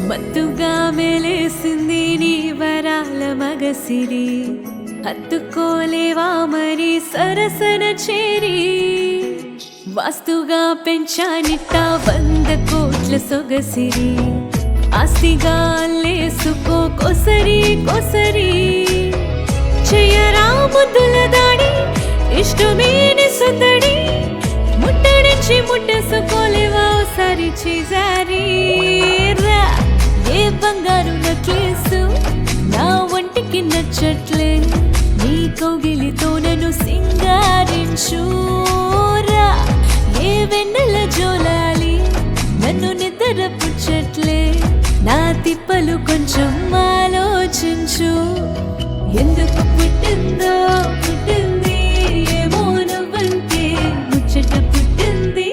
మత్తుగా మెలేసింది నీ వరాల మగసిరి, హత్తుకోలేవా మరి సరసన చేరి. వాస్తుగా పెంచానిట్ట 100 కోట్ల సొగసిరి, ఆస్తిగా లేసుకో కొసరి కొసరి. చెయ్యరా ముద్దుల దాడి ఇష్టమేని సుందడి, ముట్టడించి ముట్టేసుకోలేవా ఓసారి చేజారి. ఏ బంగారు నెక్లెస్ నా ఒంటికి నచ్చట్లే, నీ కౌగిలితో నన్ను సింగారించురా. ఏ వెన్నెల జోలాలి నన్ను నిద్ర పుచ్చట్లే, నా తిప్పలు కొంచెం ఆలోచించు. ఎందుకు పుట్టిందో పుట్టింది, ఏమో నువ్వంటే ముచ్చట పుట్టింది.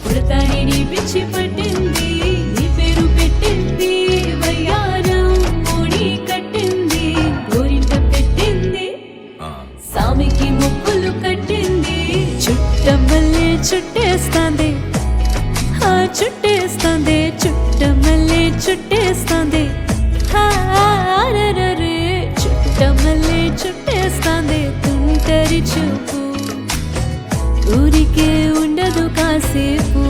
పుడతాని నీ పిచ్చి పట్టింది, నీ పేరు పెట్టింది వయ్యారం మూడి కట్టింది. గోరింట పెట్టింది సామికి ముక్కులు కట్టింది, చుట్టమల్లే చుట్టేస్తాంది, చుట్టేస్తాంది చుట్టమల్లే చుట్టేస్తాంది. చుట్టమల్లే చుట్టేస్తాంది తుంటరి చూపు, ఊరికే ఉండదు కాసేపు.